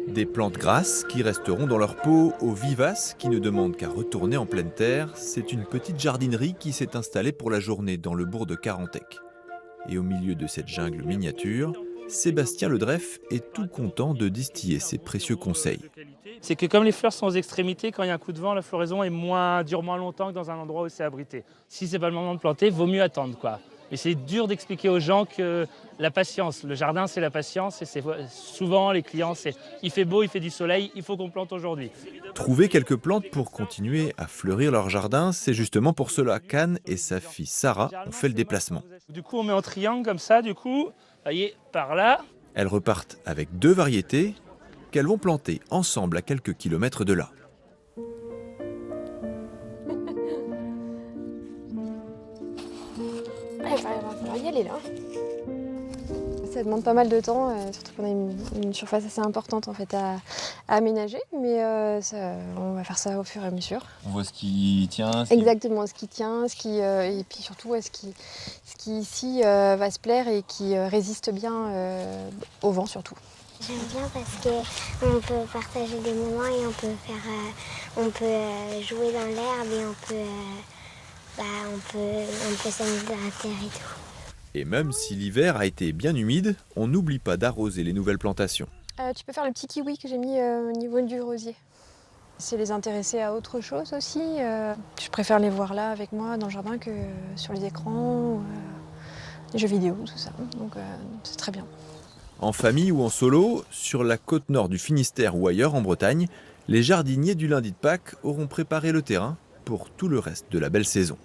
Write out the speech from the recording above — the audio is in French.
Des plantes grasses qui resteront dans leur pot, aux vivaces qui ne demandent qu'à retourner en pleine terre. C'est une petite jardinerie qui s'est installée pour la journée dans le bourg de Carantec. Et au milieu de cette jungle miniature, Sébastien Ledreff est tout content de distiller ses précieux conseils. C'est que comme les fleurs sont aux extrémités, quand il y a un coup de vent, la floraison dure moins longtemps que dans un endroit où c'est abrité. Si c'est pas le moment de planter, vaut mieux attendre, quoi. Et c'est dur d'expliquer aux gens que la patience, le jardin c'est la patience, et c'est souvent les clients c'est il fait beau, il fait du soleil, il faut qu'on plante aujourd'hui. Trouver quelques plantes pour continuer à fleurir leur jardin, c'est justement pour cela qu'Anne et sa fille Sarah ont fait le déplacement. Du coup on met en triangle comme ça, voyez, par là. Elles repartent avec 2 variétés qu'elles vont planter ensemble à quelques kilomètres de là. Il va falloir y aller là. Ça demande pas mal de temps, surtout qu'on a une surface assez importante en fait à aménager, mais on va faire ça au fur et à mesure. On voit ce qui tient. Exactement, ce qui tient, et puis surtout ce qui ici va se plaire et qui résiste bien au vent surtout. J'aime bien parce qu'on peut partager des moments et on peut jouer dans l'herbe et on peut s'amuser dans la terre et tout. Et même si l'hiver a été bien humide, on n'oublie pas d'arroser les nouvelles plantations. Tu peux faire le petit kiwi que j'ai mis au niveau du rosier. C'est les intéresser à autre chose aussi. Je préfère les voir là avec moi dans le jardin que sur les écrans, les jeux vidéo, tout ça. Donc c'est très bien. En famille ou en solo, sur la côte nord du Finistère ou ailleurs en Bretagne, les jardiniers du lundi de Pâques auront préparé le terrain pour tout le reste de la belle saison.